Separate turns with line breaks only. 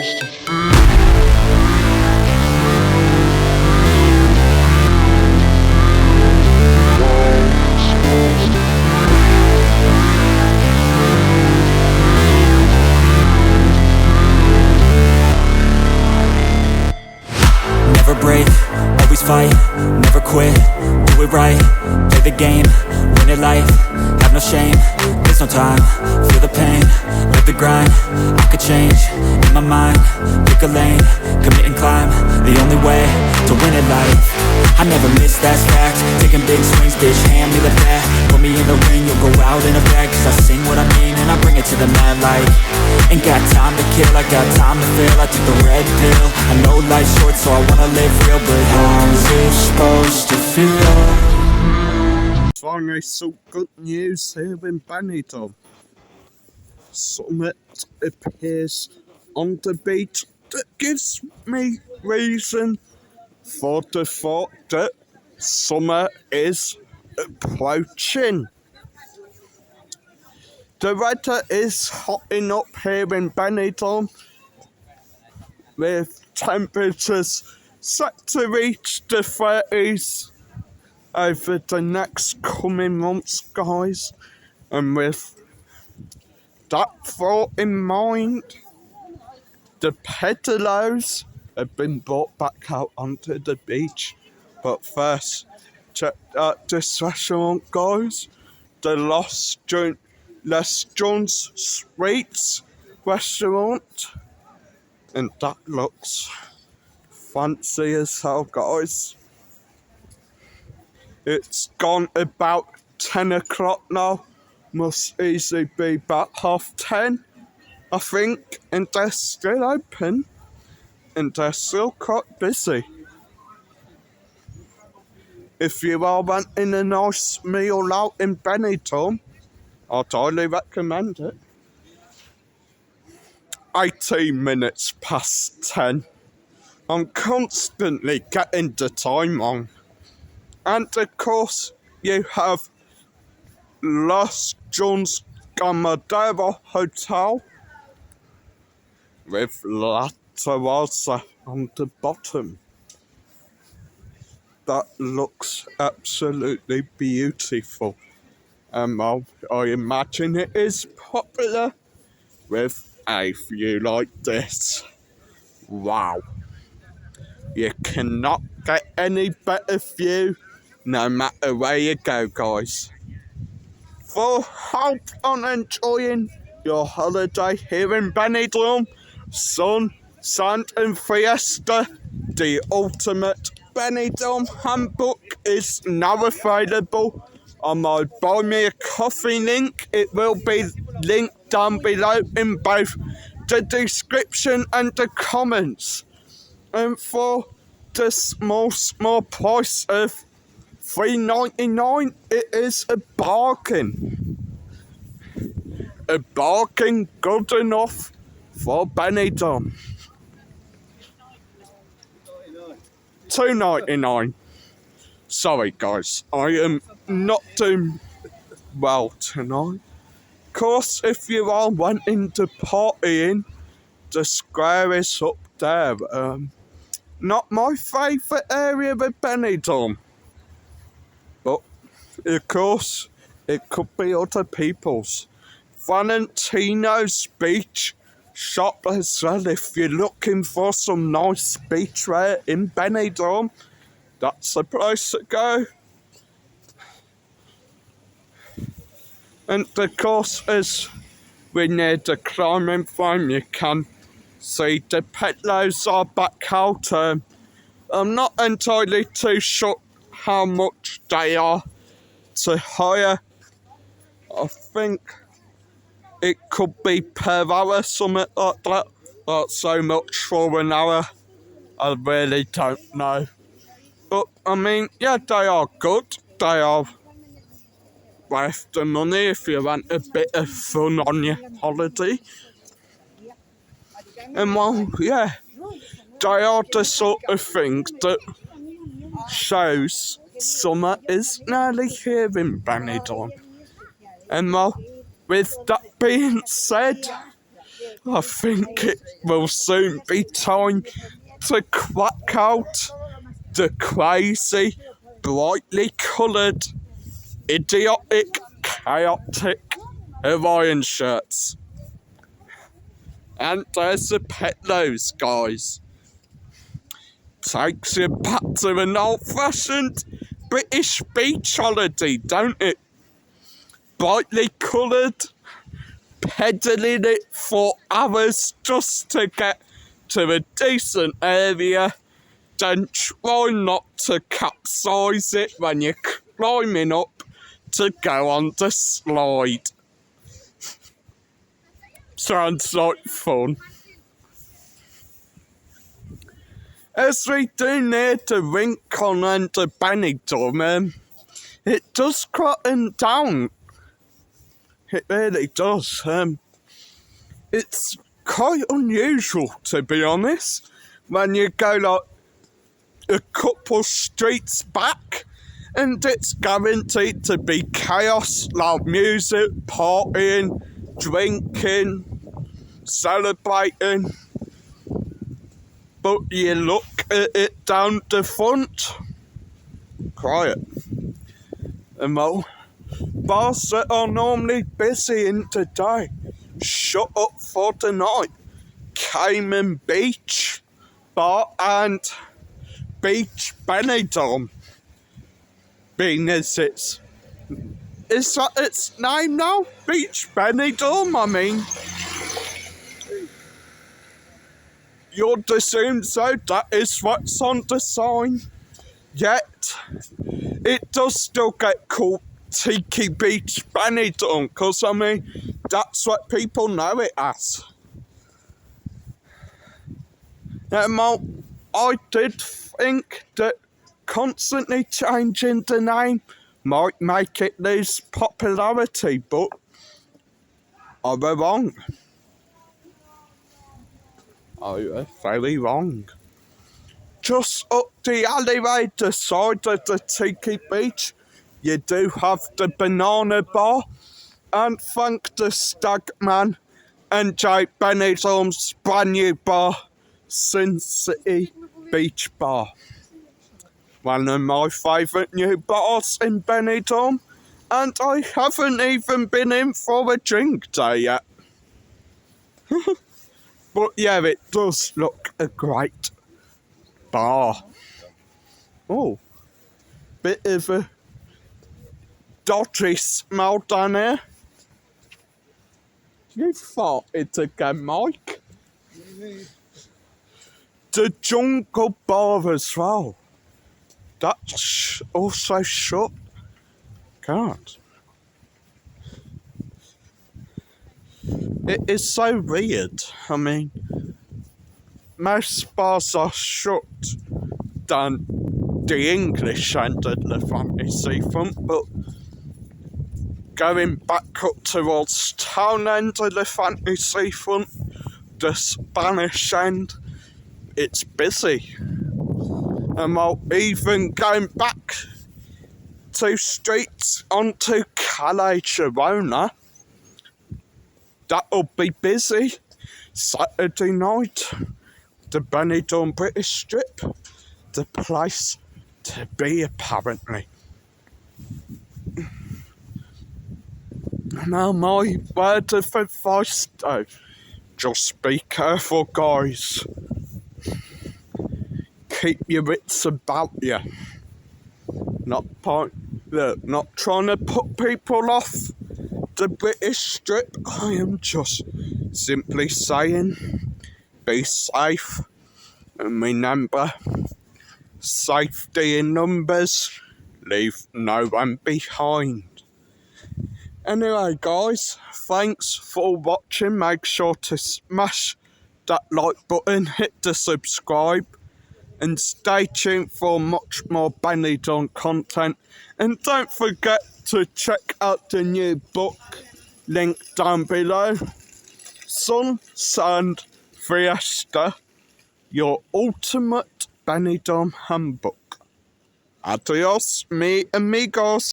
Never break, always fight, never quit, do it right, play the game, win it life, have no shame, there's no time, feel the pain, live the grind, I could change, in my mind, pick a lane, commit and climb, the only way to win it life, I never miss, that's fact, taking big swings, bitch, hand me the bat, put me in the ring, you'll go out in a bag, cause I sing what I mean and I bring it to the mad light, ain't got time to kill, I got time to feel, I took the red pill, I know life's short so I wanna live real, but how's it supposed to feel?
Finally, some good news here in Benidorm. Summit appears on the beach that gives me reason for the thought that summer is approaching. The weather is hotting up here in Benidorm with temperatures set to reach the 30s over the next coming months, guys. And with that thought in mind, the pedalos have been brought back out onto the beach. But first, check out this restaurant, guys. The Les Jones Sweets restaurant. And that looks fancy as hell, guys. It's gone about 10 o'clock now. Must easily be about 10:30, I think. And they're still open. And they're still quite busy. If you are wanting a nice meal out in Benidorm, I'd highly recommend it. 18 minutes past 10. I'm constantly getting the time wrong. And of course, you have Los Jones Gamadera Hotel with La Terraza on the bottom. That looks absolutely beautiful. I imagine it is popular with a view like this. Wow. You cannot get any better view no matter where you go, guys. For help on enjoying your holiday here in Benidorm, sun, sand and fiesta, the ultimate Benidorm handbook is now available on my Buy Me a Coffee link. It will be linked down below in both the description and the comments. And for the small price of $3.99, it is a bargain. A bargain good enough for Benidorm. $2.99. Sorry guys, I am not doing well tonight. Of course, if you are wanting to party in, the square is up there. Not my favourite area of Benidorm. But, of course, it could be other people's. Valentino's Beach shop as well. If you're looking for some nice beachwear in Benidorm, that's the place to go. And of course, as we near the climbing frame, you can see the pedalos are back out. I'm not entirely too sure how much they are to hire. I think it could be per hour, something like that. Not so much for an hour. I really don't know. But, I mean, yeah, they are good. They are worth the money if you want a bit of fun on your holiday. And, well, yeah, they are the sort of things that shows summer is nearly here in Benidorm. And, well, with that being said, I think it will soon be time to crack out the crazy, brightly coloured, idiotic, chaotic Hawaiian shirts. And there's the petlos, guys. Takes you back to an old-fashioned British beach holiday, don't it? Brightly coloured, pedaling it for hours just to get to a decent area, then try not to capsize it when you're climbing up to go on the slide. Sounds like fun. As we do near the Rincon and the Benidorm, it does quieten down. It really does. It's quite unusual, to be honest, when you go like a couple streets back and it's guaranteed to be chaos, loud music, partying, drinking, celebrating. But you look at it down the front, quiet. And well, bars that are normally busy in the day, shut up for the night. Cayman Beach Bar and Beach Benidorm, being as is that its name now? Beach Benidorm, I mean. You'd assume so, that is what's on the sign. Yet, it does still get called Tiki Beach Benidorm, because, I mean, that's what people know it as. Now, I did think that constantly changing the name might make it lose popularity, but I was wrong. I was very wrong. Just up the alleyway, the side of the Tiki Beach, you do have the Banana Bar, and thank the Stagman and Jay Benidorm's brand new bar, Sin City Beach Bar. One of my favourite new bars in Benidorm, and I haven't even been in for a drink day yet. But yeah, it does look a great bar. Oh, bit of a dodgy smell down here. You farted again, Mike. The Jungle Bar as well. That's also shut. God. It is so weird. I mean, most bars are shut than the English end of the Levante seafront, but going back up towards town end of the Levante seafront, the Spanish end, it's busy. And while even going back 2 streets onto Calais Girona, that'll be busy. Saturday night, the Benidorm British Strip, the place to be apparently. Now my word of advice though, just be careful guys. Keep your wits about you. Not trying to put people off the British Strip. I am just simply saying, be safe and remember, safety in numbers, leave no one behind. Anyway guys, thanks for watching. Make sure to smash that like button, hit the subscribe, and stay tuned for much more Benidorm content. And don't forget to check out the new book, link down below, Sun, Sand, Fiesta, your ultimate Benidorm handbook. Adios, mi amigos.